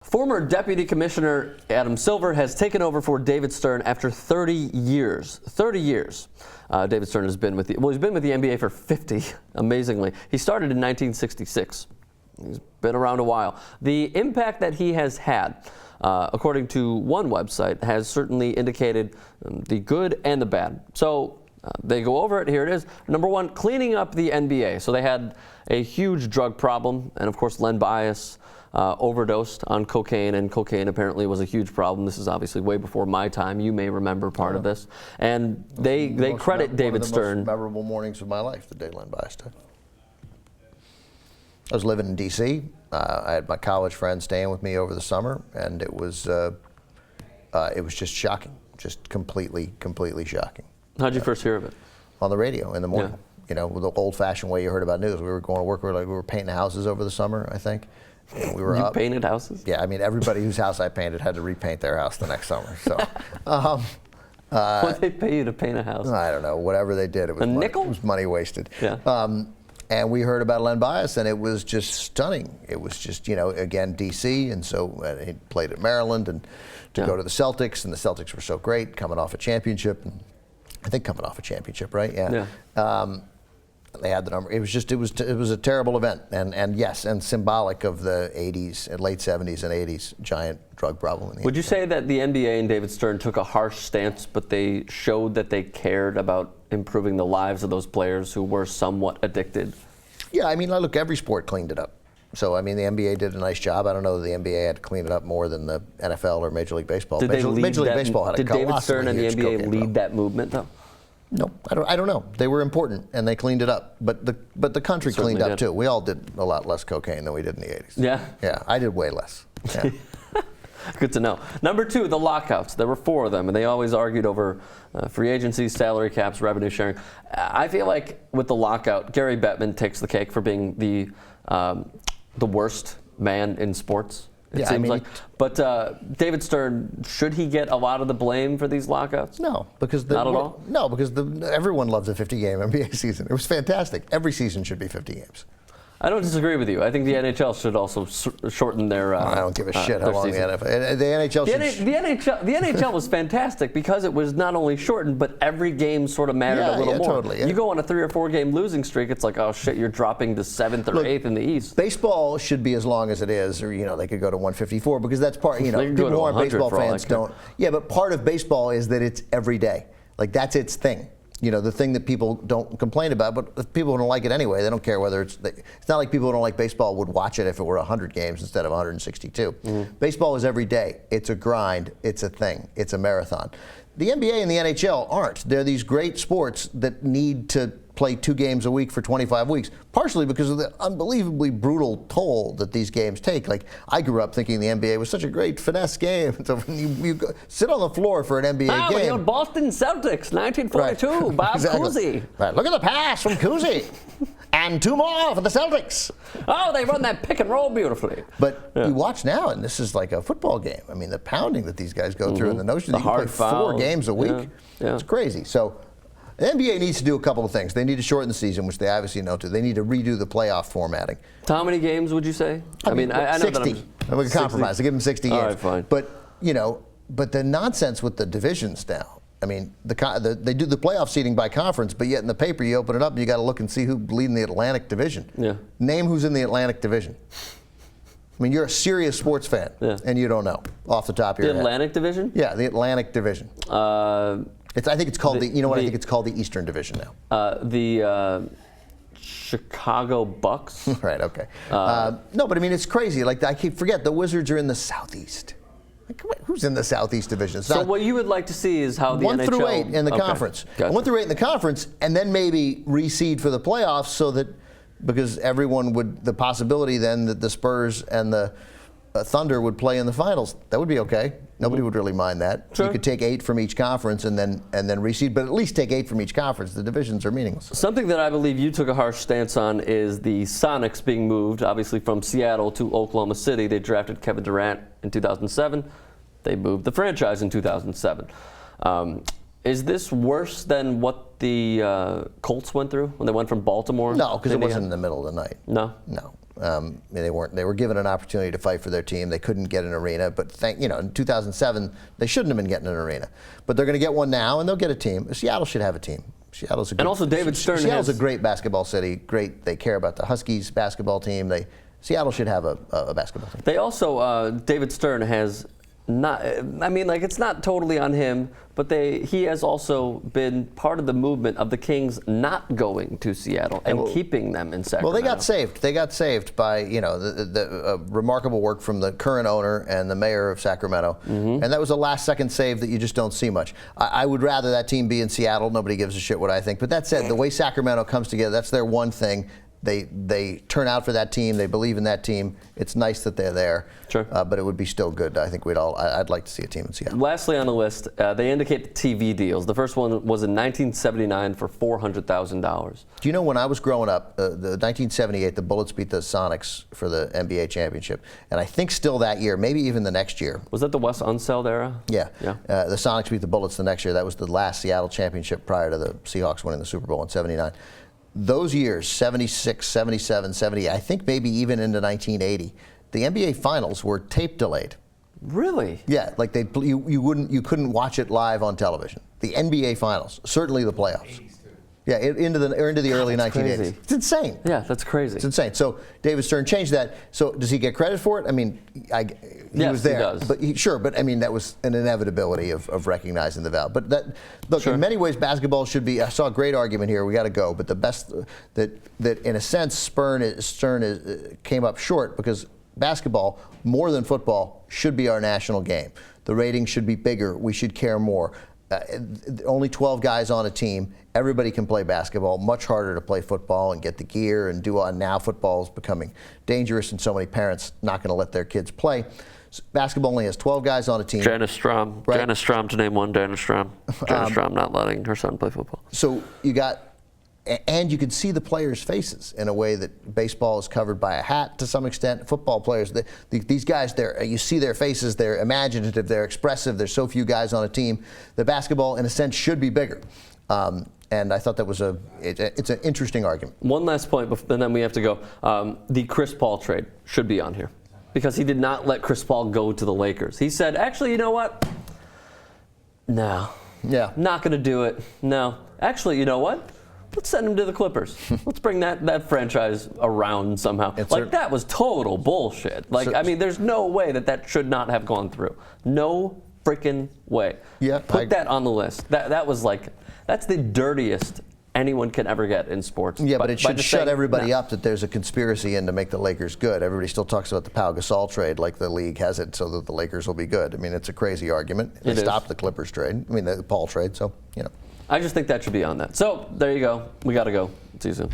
Former Deputy Commissioner Adam Silver has taken over for David Stern after 30 years. 30 years. David Stern has been with he's been with the NBA for 50, amazingly. He started in 1966. He's been around a while. The impact that he has had, according to one website, has certainly indicated the good and the bad. So they go over it. Here it is. Number one, cleaning up the NBA. So they had a huge drug problem, and of course Len Bias overdosed on cocaine, and cocaine apparently was a huge problem. This is obviously way before my time. You may remember part of this. And they credit David Stern. One of the most memorable mornings of my life, the day Len Bias died. I was living in D.C. I had my college friends staying with me over the summer, and it was just shocking, just completely shocking. How'd you first hear of it? On the radio in the morning. Yeah. You know, the old-fashioned way you heard about news. We were going to work. We were painting houses over the summer, I think. And we were you up. Painted houses? Yeah, I mean, everybody whose house I painted had to repaint their house the next summer. So, what did they pay you to paint a house? I don't know. Whatever they did, it was nickel? It was money wasted. Yeah. And we heard about Len Bias, and it was just stunning. It was just, you know, again, D.C., and so he played at Maryland, and to go to the Celtics, and the Celtics were so great, coming off a championship, and I think coming off a championship, right? Yeah. They had the number. It was a terrible event, and yes, and symbolic of the 80s and late 70s and 80s giant drug problem in the Would you say that the NBA and David Stern took a harsh stance, but they showed that they cared about improving the lives of those players who were somewhat addicted? Yeah, I mean, look, every sport cleaned it up. So, I mean, the NBA did a nice job. I don't know that the NBA had to clean it up more than the NFL or Major League Baseball. Major League Baseball had a Did David Stern and the NBA lead that movement, though? No, I don't know. They were important, and they cleaned it up. But the country cleaned up, too. We all did a lot less cocaine than we did in the 80s. Yeah? Yeah, I did way less. Yeah. Good to know. Number two, the lockouts. There were 4 of them, and they always argued over free agency, salary caps, revenue sharing. I feel like with the lockout, Gary Bettman takes the cake for being the worst man in sports. It seems like. But David Stern, should he get a lot of the blame for these lockouts? No, because not at all. No, because everyone loves a 50-game NBA season. It was fantastic. Every season should be 50 games. I don't disagree with you. I think the NHL should also shorten their. I don't give a shit how long season. the NFL. The NHL. The NHL was fantastic because it was not only shortened, but every game sort of mattered a little more. Totally, yeah. You go on a 3 or 4 game losing streak, it's like, oh shit, you're dropping to 7th or 8th in the East. Baseball should be as long as it is, or they could go to 154 because that's part. People who aren't baseball fans don't. Yeah, but part of baseball is that it's every day. Like that's its thing. The thing that people don't complain about, but if people don't like it anyway, they don't care whether it's not like people who don't like baseball would watch it if it were 100 games instead of 162. Mm-hmm. Baseball is every day. It's a grind. It's a thing. It's a marathon. The NBA and the NHL aren't. They're these great sports that need to play 2 games a week for 25 weeks, partially because of the unbelievably brutal toll that these games take. Like, I grew up thinking the NBA was such a great finesse game. So you sit on the floor for an NBA game. Boston Celtics, 1942, right. Bob Cousy. Right. Look at the pass from Cousy. And 2 more for the Celtics. Oh, they run that pick and roll beautifully. But you watch now, and this is like a football game. I mean, the pounding that these guys go through, and the notion that you can play 4 games a week, it's crazy. So the NBA needs to do a couple of things. They need to shorten the season, which they obviously know to. They need to redo the playoff formatting. How many games would you say? I mean, I know 60. That I'm a compromise. I give them 60 games. All right, fine. But but the nonsense with the divisions now. I mean, they do the playoff seeding by conference, but yet in the paper you open it up and you got to look and see who's leading the Atlantic Division. Yeah. Name who's in the Atlantic Division. I mean, you're a serious sports fan, and you don't know off the top of your head. The Atlantic Division? Yeah, the Atlantic Division. I think it's called I think it's called the Eastern Division now. The Chicago Bucks. Right. Okay. No, but I mean it's crazy. Like I keep forget the Wizards are in the Southeast. Like, who's in the Southeast Division? So what you would like to see is how the 1 NHL... through 8 in the conference. Gotcha. 1 through 8 in the conference, and then maybe reseed for the playoffs so that, because everyone would, the possibility then that the Spurs and the Thunder would play in the finals. That would be okay. Nobody would really mind that. Sure. You could take 8 from each conference and then reseed, but at least take 8 from each conference. The divisions are meaningless. Something that I believe you took a harsh stance on is the Sonics being moved, obviously from Seattle to Oklahoma City. They drafted Kevin Durant in 2007. They moved the franchise in 2007. Is this worse than what the Colts went through when they went from Baltimore? No, because it wasn't in the middle of the night. No? No. They were given an opportunity to fight for their team. They couldn't get an arena, but in 2007 they shouldn't have been getting an arena. But they're going to get one now, and they'll get a team. Seattle should have a team. Seattle's a good, and also David Stern. Seattle's a great basketball city. Great, they care about the Huskies basketball team. Seattle should have a basketball team. They also David Stern has not. I mean, like, it's not totally on him, but he has also been part of the movement of the Kings not going to Seattle and keeping them in Sacramento. Well, they got saved. They got saved by the remarkable work from the current owner and the mayor of Sacramento, and that was a last-second save that you just don't see much. I would rather that team be in Seattle. Nobody gives a shit what I think. But that said, the way Sacramento comes together, that's their one thing. They turn out for that team. They believe in that team. It's nice that they're there. Sure. But it would be still good. I think I'd like to see a team in Seattle. Lastly on the list, they indicate the TV deals. The first one was in 1979 for $400,000. Do you know when I was growing up, the 1978, the Bullets beat the Sonics for the NBA championship, and I think still that year, maybe even the next year. Was that the Wes Unseld era? Yeah. The Sonics beat the Bullets the next year. That was the last Seattle championship prior to the Seahawks winning the Super Bowl in '79. Those years, 76, 77, 78, I think maybe even into 1980, the NBA Finals were tape delayed. Really? Yeah, like you couldn't watch it live on television. The NBA Finals, certainly the playoffs. Yeah, into the early 1980s. Crazy. It's insane. Yeah, that's crazy. It's insane. So David Stern changed that. So does he get credit for it? I mean, he was there. He does. But I mean, that was an inevitability of recognizing the value. But look, in many ways, basketball should be. I saw a great argument here. We got to go. But the best that in a sense, Stern came up short because basketball, more than football, should be our national game. The ratings should be bigger. We should care more. Only 12 guys on a team. Everybody can play basketball. Much harder to play football and get the gear and do on. Now football is becoming dangerous, and so many parents not going to let their kids play. So basketball only has 12 guys on a team. Janice Strom. Right? Janice Strom, to name one. Janice Strom. Janice Strom not letting her son play football. So you got. And you can see the players' faces in a way that baseball is covered by a hat to some extent. Football players, these guys, you see their faces, they're imaginative, they're expressive, there's so few guys on a team. The basketball, in a sense, should be bigger. And I thought that was it's an interesting argument. One last point, and then we have to go. The Chris Paul trade should be on here because he did not let Chris Paul go to the Lakers. He said, actually, you know what? No. Yeah. Not going to do it. No. Actually, you know what? Let's send him to the Clippers. Let's bring that franchise around somehow. That was total bullshit. I mean, there's no way that should not have gone through. No freaking way. Yeah. Put that on the list. That was that's the dirtiest anyone can ever get in sports. Yeah, but it should shut everybody up that there's a conspiracy in to make the Lakers good. Everybody still talks about the Pau Gasol trade like the league has it so that the Lakers will be good. I mean, it's a crazy argument. They stopped the Clippers trade. I mean, the Paul trade, so, I just think that should be on that. So, there you go. We got to go. See you soon.